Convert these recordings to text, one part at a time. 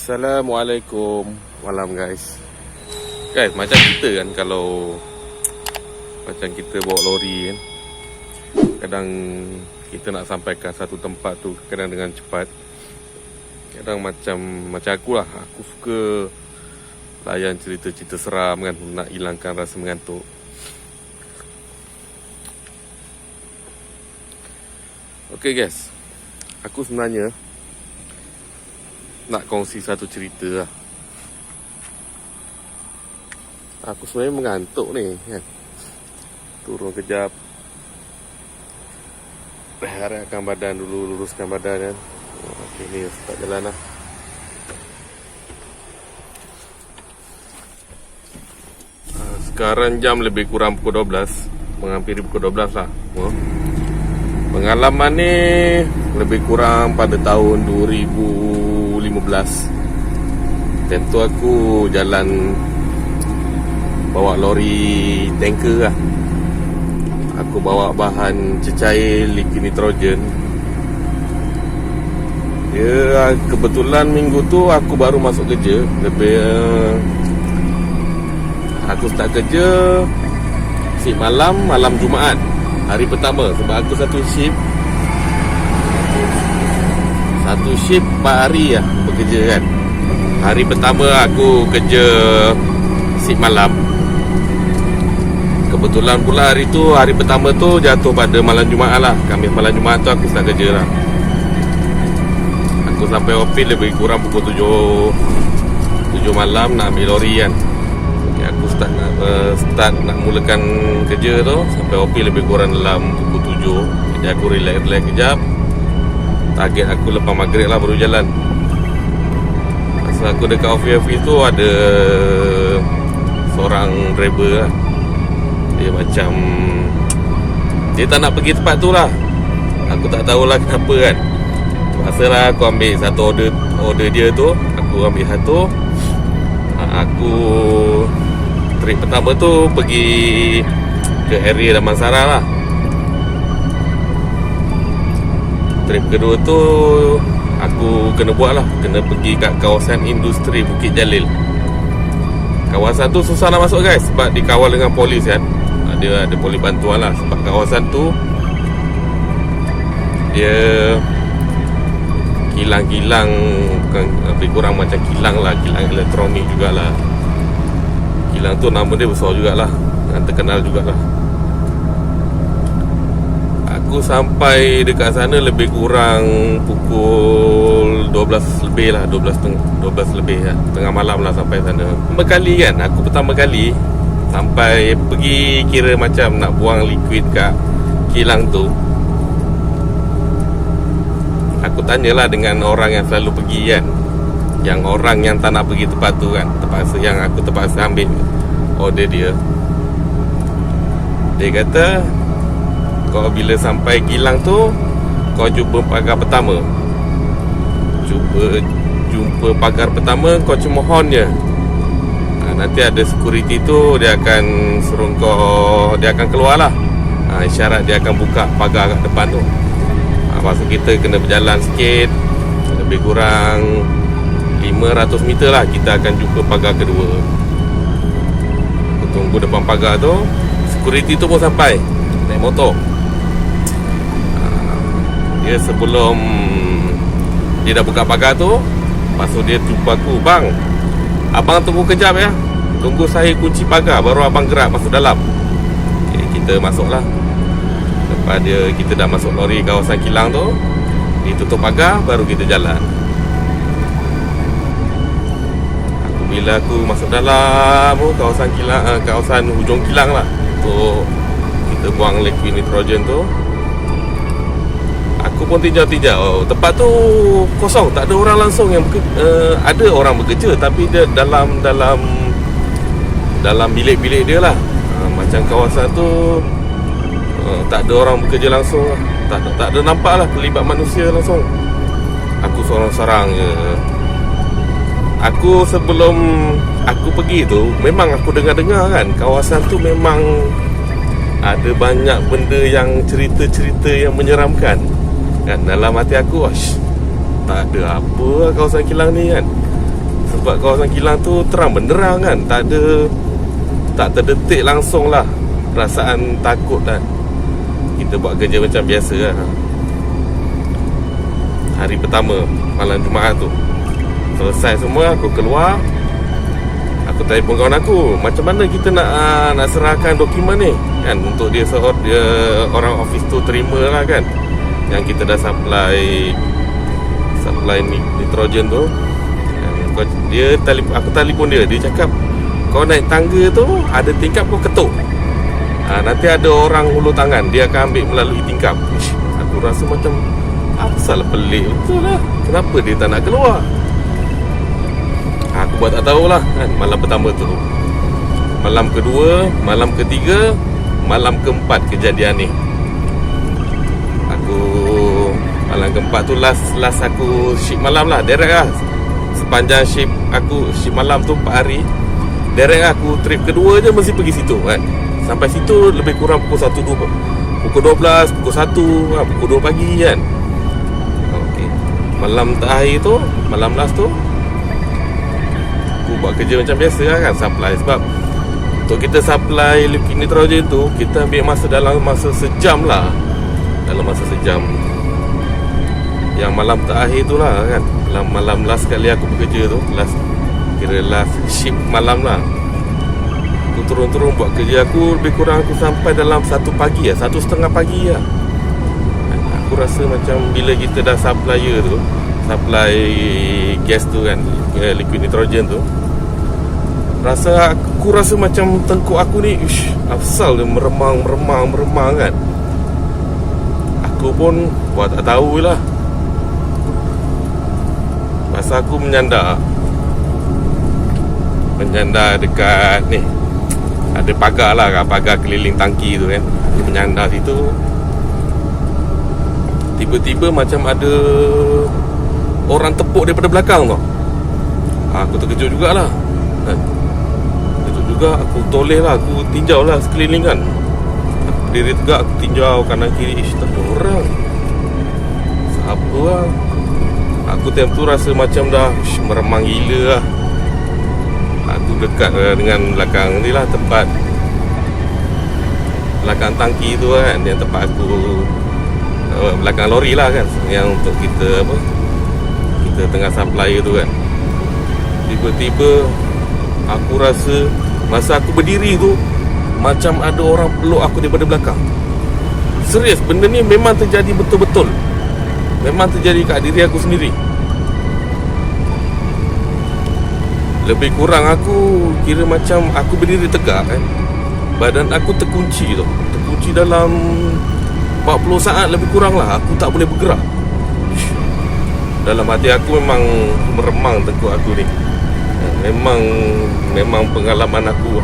Assalamualaikum malam guys. Guys, macam kita kan kalau macam kita bawa lori kan, kadang kita nak sampaikan satu tempat tu kadang dengan cepat. Kadang macam aku lah, aku suka layan cerita-cerita seram kan, nak hilangkan rasa mengantuk. Okay guys, aku sebenarnya nak kongsi satu cerita lah. Aku sebenarnya mengantuk ni kan. Turun kejap, rehatkan badan dulu, luruskan badan kan. Okay, ni start jalan lah. Sekarang jam lebih kurang pukul 12, menghampiri pukul 12 lah. Pengalaman ni lebih kurang pada tahun 2015. Tentu aku jalan bawa lori tanker lah. Aku bawa bahan cecair liquid nitrogen. Ya, kebetulan minggu tu aku baru masuk kerja. Aku start kerja shift malam Jumaat, hari pertama. Sebab aku satu shift 4 hari lah bekerja kan. Hari pertama aku kerja shift malam. Kebetulan pula hari pertama tu jatuh pada malam Jumaat lah. Khamis malam Jumaat tu aku start kerja lah. Aku sampai office lebih kurang pukul 7 malam nak ambil lori kan. Okay, aku start nak mulakan kerja tu sampai office lebih kurang dalam pukul 7. Jadi aku relax kejap. Target aku lepas maghrib lah baru jalan. Masa aku dekat office tu ada seorang driver lah. Dia macam dia tak nak pergi tempat tu lah. Aku tak tahulah kenapa kan. Masa lah aku ambil satu order dia tu. Aku ambil satu. Aku trip pertama tu pergi ke area Damansara lah. Trip kedua tu aku kena buat lah, kena pergi kat kawasan industri Bukit Jalil. Kawasan tu susah nak masuk guys, sebab dikawal dengan polis kan. Dia ada polis bantuan lah. Sebab kawasan tu dia kilang-kilang, bukan lebih kurang macam kilang lah, kilang elektronik jugalah. Kilang tu nama dia besar jugalah, terkenal jugalah. Aku sampai dekat sana lebih kurang pukul 12 lebih lah, 12 lebih lah, tengah malam lah sampai sana. Pertama kali kan, aku pertama kali sampai pergi kira macam nak buang liquid kat kilang tu. Aku tanyalah dengan orang yang selalu pergi kan, yang orang yang tak nak pergi tempat tu kan, aku terpaksa ambil order dia. Dia kata, kau bila sampai kilang tu, kau jumpa pagar pertama. Jumpa pagar pertama, kau cuma horn je. Nanti ada security tu, dia akan suruh kau, dia akan keluar lah. Isyarat dia akan buka pagar kat depan tu. Maksud kita kena berjalan sikit, lebih kurang 500 meter lah, kita akan jumpa pagar kedua. Aku tunggu depan pagar tu, security tu pun sampai naik motor. Dia sebelum dia dah buka pagar tu, lepas tu dia jumpa aku, "Bang, abang tunggu kejap ya. Tunggu saya kunci pagar, baru abang gerak masuk dalam." Okay, kita masuk lah. Lepas kita dah masuk lori kawasan kilang tu, ditutup pagar, baru kita jalan. Bila aku masuk dalam kawasan kilang, kawasan hujung kilang lah, untuk kita buang liquid nitrogen tu, aku pun tinjau. Tempat tu kosong, tak ada orang langsung yang ada orang bekerja, tapi dia dalam bilik-bilik dia lah. Macam kawasan tu tak ada orang bekerja langsung lah. Tak ada nampak lah terlibat manusia langsung. Aku seorang-seorang je. Aku sebelum aku pergi tu, memang aku dengar-dengar kan, kawasan tu memang ada banyak benda yang cerita-cerita yang menyeramkan kan. Dalam hati aku, tak ada apa lah kawasan kilang ni kan. Sebab kawasan kilang tu terang benderang kan, tak terdetik langsung lah perasaan takut kan. Kita buat kerja macam biasa lah. Hari pertama malam Jumaat tu selesai semua, aku keluar, aku telefon kawan aku, macam mana kita nak serahkan dokumen ni kan, untuk dia orang office tu terima lah kan, yang kita dah supply nitrogen tu. Aku telefon dia cakap, kau naik tangga tu ada tingkap, kau ketuk, nanti ada orang hulur tangan, dia akan ambil melalui tingkap. Aku rasa macam asal pelik betul lah, kenapa dia tak nak keluar. Aku buat tak tahulah kan. Malam pertama tu, malam kedua, malam ketiga, malam keempat kejadian ni. Malam keempat tu last aku shift malam lah, direct lah. Sepanjang shift malam tu 4 hari, direct aku trip kedua je mesti pergi situ kan. Sampai situ lebih kurang pukul 1, 2, pukul 12, pukul 1, pukul 2 pagi kan. Okay. Malam terakhir tu, malam last tu, aku buat kerja macam biasa lah kan, supply. Sebab untuk kita supply liquid nitrogen tu, kita ambil masa dalam masa sejam lah. Dalam masa sejam. Yang malam terakhir tu lah kan, malam last kali aku bekerja tu, last shift malam lah, aku turun-turun buat kerja aku, lebih kurang aku sampai dalam 1 pagi lah, 1:30 pagi lah. Aku rasa macam bila kita dah supply gas tu kan, liquid nitrogen tu, aku rasa macam tengkuk aku ni asal dia meremang kan. Aku pun buat tak tahu lah. Masa aku menyandar dekat ni, ada pagar lah kan, pagar keliling tangki tu kan. Aku menyandar situ, tiba-tiba macam ada orang tepuk daripada belakang tau. Aku terkejut jugalah kan. Terkejut juga, aku toleh lah, aku tinjau lah sekeliling kan. Aku berdiri tegak, aku tinjau kanan kiri, tak ada orang. Siapa lah. Aku time tu rasa macam dah meremang gila lah. Aku dekat dengan belakang ni lah, tempat belakang tangki tu kan, yang tempat aku belakang lori lah kan, yang untuk kita tengah supply tu kan. Tiba-tiba aku rasa masa aku berdiri tu, macam ada orang peluk aku daripada belakang. Serius, benda ni memang terjadi betul-betul. Memang terjadi kat diri aku sendiri. Lebih kurang aku kira macam aku berdiri tegak kan, badan aku terkunci tu, terkunci dalam 40 saat lebih kurang lah. Aku tak boleh bergerak. Dalam hati aku memang meremang tengkuk aku ni. Memang pengalaman aku,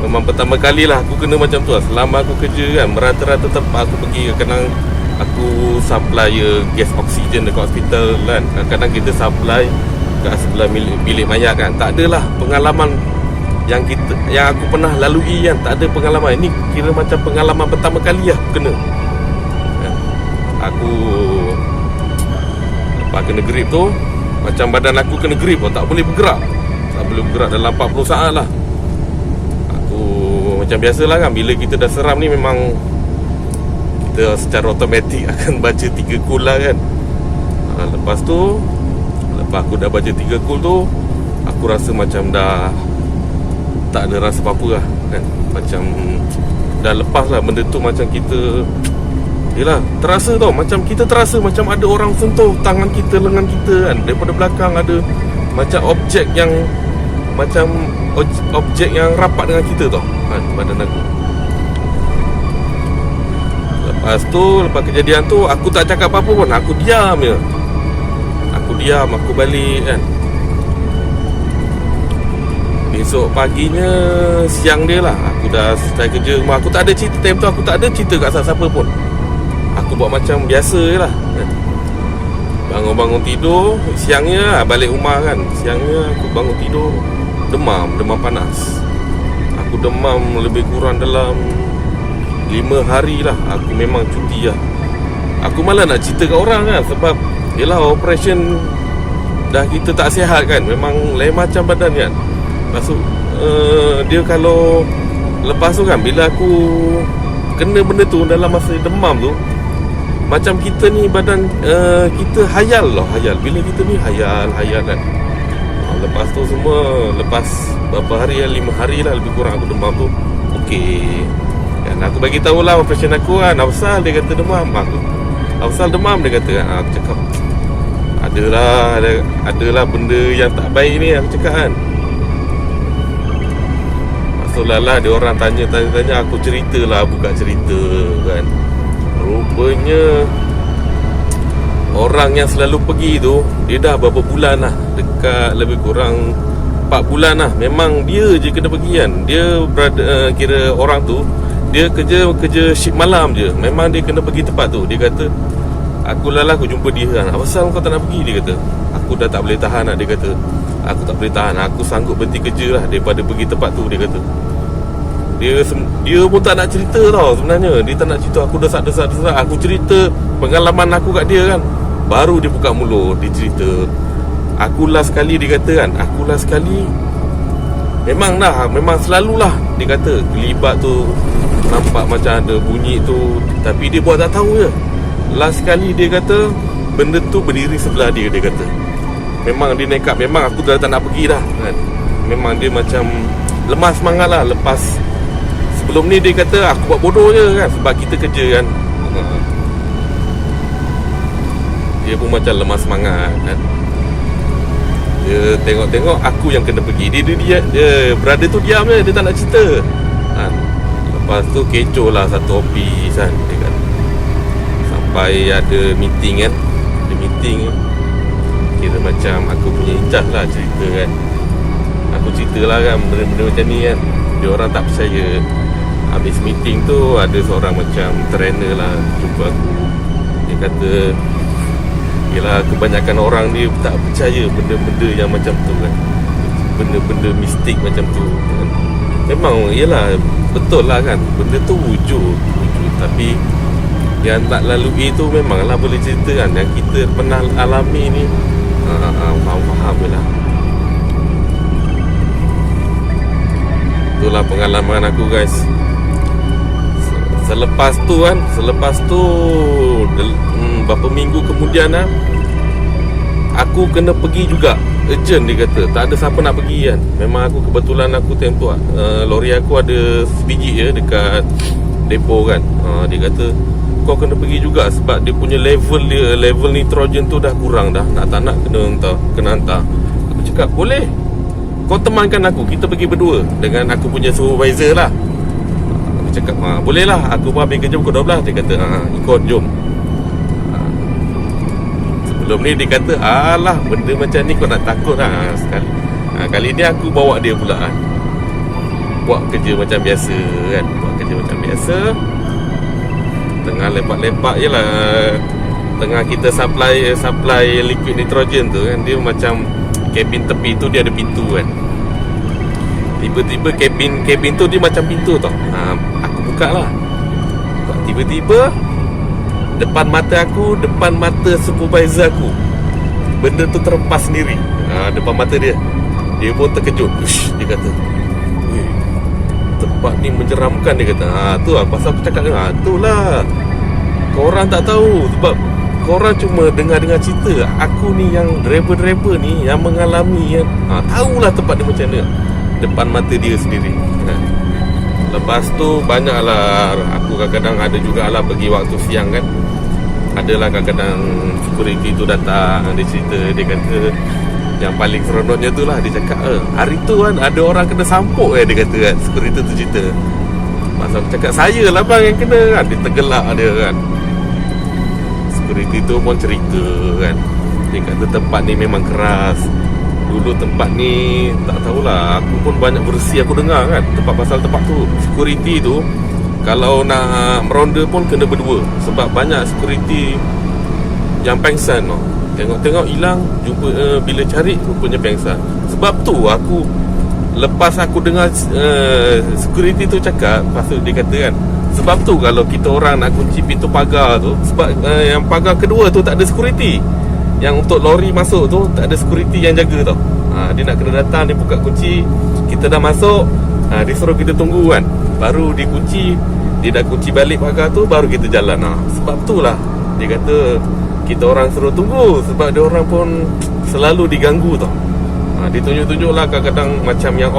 memang pertama kali lah aku kena macam tu lah. Selama aku kerja kan, merata-rata tempat aku pergi, kadang aku supply gas oksigen dekat hospital kan. Kadang-kadang kita supply kat sebelah bilik mayat kan. Tak adalah pengalaman yang aku pernah lalui kan. Tak ada pengalaman. Ini kira macam pengalaman pertama kali lah aku kena kan. Aku lepas kena grip tu, macam badan aku kena grip pun tak boleh bergerak. Tak boleh bergerak dalam 40 saat lah. Aku macam biasalah kan, bila kita dah seram ni memang kita secara automatik akan baca 3 cool lah kan. Lepas aku dah baca 3 cool tu, aku rasa macam dah tak ada rasa apa-apa lah kan. Macam dah lepas lah benda tu. Macam kita, yelah, terasa tau, macam kita terasa macam ada orang sentuh tangan kita, lengan kita kan. Daripada belakang ada macam objek yang rapat dengan kita tau kan, badan aku. Lepas kejadian tu, aku tak cakap apa-apa pun. Aku diam je. Aku balik kan. Besok paginya, siang dia lah, aku dah selesai kerja rumah. Aku tak ada cerita time tu, aku tak ada cerita kat siapa-siapa pun. Aku buat macam biasa je lah kan. Bangun tidur, siangnya balik rumah kan. Siangnya aku bangun tidur, demam panas. Aku demam lebih kurang dalam 5 hari lah. Aku memang cuti lah. Aku malah nak cerita kat orang kan. Sebab yelah, operation dah kita tak sihat kan, memang lain macam badan kan. Lepas tu dia kalau lepas tu kan, bila aku kena benda tu dalam masa demam tu, macam kita ni badan kita hayal lah, hayal. Bila kita ni hayal kan. Lepas tu semua, lepas berapa hari, 5 hari lah lebih kurang aku demam tu. Okey kan, aku bagi tahulah pasien aku kan, Afsal dia kata demam. Afsal demam dia kata kan. Aku cakap adalah benda yang tak baik ni, aku cakap kan. Masuklah lah, dia orang tanya, aku ceritalah, buka cerita kan. Rupanya orang yang selalu pergi tu, dia dah berapa bulan lah, dekat lebih kurang 4 bulan lah. Memang dia je kena pergi kan. Dia kira orang tu, dia kerja shift malam je. Memang dia kena pergi tempat tu. Dia kata, aku jumpa dia kan, apa pasal kau tak nak pergi? Dia kata, aku dah tak boleh tahan lah. Dia kata, aku tak boleh tahan, aku sanggup berhenti kerja lah daripada pergi tempat tu. Dia kata, dia pun tak nak cerita tau sebenarnya. Dia tak nak cerita. Aku desak-desak. Aku cerita pengalaman aku kat dia kan, baru dia buka mulut, dia cerita. Aku last sekali, dia kata kan, aku last sekali memang selalulah, dia kata kelibat tu nampak macam ada bunyi tu, tapi dia buat tak tahu je. Last sekali dia kata benda tu berdiri sebelah dia. Dia kata memang dia nekat, memang aku dah tak nak pergi dah kan. Memang dia macam lemah semangat lah. Lepas sebelum ni dia kata aku buat bodoh je kan, sebab kita kerja kan. Dia pun macam lemah semangat kan. Dia tengok-tengok aku yang kena pergi. Dia brother tu diam je, dia tak nak cerita kan. Lepas tu kecoh lah satu office kan, dia kata. Sampai ada meeting kan. Ada meeting, kira macam aku punya incas lah cerita kan. Aku cerita lah kan benda-benda macam ni kan. Dia orang tak percaya. Habis meeting tu ada seorang macam trainer lah jumpa aku. Dia kata, yelah, kebanyakan orang ni tak percaya benda-benda yang macam tu kan. Benda-benda mistik macam tu kan. Memang yelah, betul lah kan, benda tu wujud. Tapi yang tak lalui tu memanglah boleh cerita kan. Yang kita pernah alami ni faham je lah. Itulah pengalaman aku guys. Selepas tu berapa minggu kemudian lah, aku kena pergi juga. Urgent dia kata, tak ada siapa nak pergi kan. Memang aku kebetulan aku tempoh lori aku ada sebiji je dekat depo kan. Dia kata kau kena pergi juga sebab dia punya level nitrogen tu dah kurang dah. Nak tak nak kena hantar. Aku cakap boleh, kau temankan aku, kita pergi berdua dengan aku punya supervisor lah. Aku cakap boleh lah, aku pun habis kerja pukul 12. Dia kata ikut, jom. Sebelum ni dia kata, alah benda macam ni kau nak takut lah sekali. Kali ni aku bawa dia pula kan. Buat kerja macam biasa kan. Tengah lepak-lepak je lah. Tengah kita supply liquid nitrogen tu kan. Dia macam kabin tepi tu dia ada pintu kan. Tiba-tiba kabin tu dia macam pintu tau. Aku buka lah. Tiba-tiba depan mata aku, depan mata supervisor aku, benda tu terempas sendiri depan mata dia. Dia pun terkejut. Dia kata, tempat ni menyeramkan. Dia kata, tu lah pasal aku cakap dengan tu lah, korang tak tahu. Sebab korang cuma dengar cerita. Aku ni yang driver ni yang mengalami kan. Tahulah tempat dia macam mana, depan mata dia sendiri. Lepas tu banyaklah, aku kadang-kadang ada jugalah pergi waktu siang kan. Adalah kadang-kadang security tu datang. Dia cerita, dia kata yang paling seronoknya tu lah, dia cakap hari tu kan ada orang kena sampuk dia kata kan. Security tu cerita. Masa aku cakap, saya lah bang yang kena kan. Dia tergelak dia kan. Security tu pun cerita kan. Dia kata tempat ni memang keras. Dulu tempat ni tak tahulah, aku pun banyak versi aku dengar kan. Pasal tempat tu, security tu kalau nak meronda pun kena berdua. Sebab banyak security yang pengsan tau. Tengok-tengok hilang, jumpa bila cari rupanya pengsan. Sebab tu aku, lepas aku dengar security tu cakap, pasal dia kata kan, sebab tu kalau kita orang nak kunci pintu pagar tu, sebab yang pagar kedua tu tak ada security. yang untuk lori masuk tu tak ada security yang jaga tau. Dia nak kena datang, dia buka kunci, kita dah masuk, dia suruh kita tunggu kan, baru dikunci. Dia dah kunci balik pagar tu, baru kita jalan. Sebab tu lah dia kata kita orang suruh tunggu, sebab dia orang pun selalu diganggu tau. Dia tunjuk-tunjuk lah kadang-kadang macam yang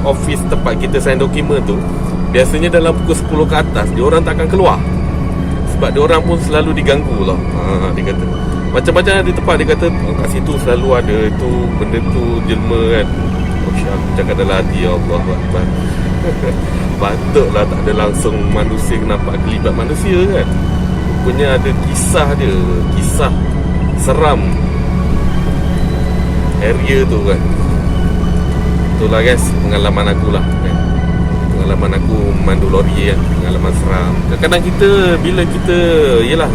office tempat kita sign dokumen tu, biasanya dalam pukul 10 ke atas dia orang takkan keluar, sebab dia orang pun selalu diganggu tau. Dia kata macam-macam di tempat, dia kata kat situ selalu ada tu benda tu jelma kan. Aku cakap dalam hati, ya Allah Akbar. Patutlah tak ada langsung manusia nampak kelibat manusia kan. Rupanya ada kisah dia, kisah seram area tu kan. Itulah guys, pengalaman aku lah kan. Pengalaman aku memandu lori kan, pengalaman seram. Kadang-kadang kita, bila kita, yelah,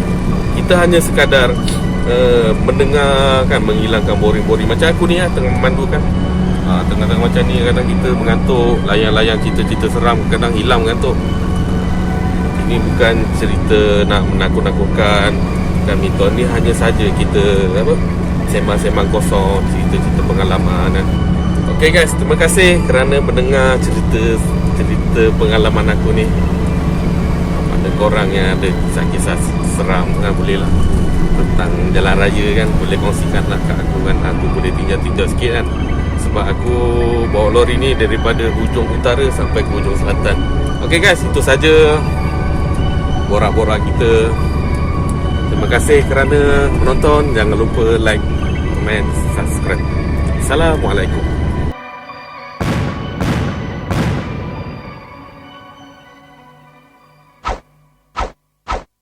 kita hanya sekadar mendengar kan, menghilangkan boring-boring. Macam aku ni tengah memandu kan, tengah-tengah macam ni, kadang kita mengantuk, layang-layang cerita-cerita seram, kadang hilang mengantuk. Ini bukan cerita nak menakut-nakutkan dan mitos, ni hanya saja kita sembang-sembang kosong, cerita-cerita pengalaman kan. Okay guys, terima kasih kerana mendengar cerita pengalaman aku ni. Pada korang yang ada kisah-kisah seram kan, boleh lah tentang jalan raya kan, boleh kongsikan lah kat aku kan. Aku boleh tinjau-tinjau sikit kan, sebab aku bawa lori ni daripada hujung utara sampai ke hujung selatan. Okay guys, itu saja borak-borak kita. Terima kasih kerana menonton. Jangan lupa like, komen, subscribe. Assalamualaikum.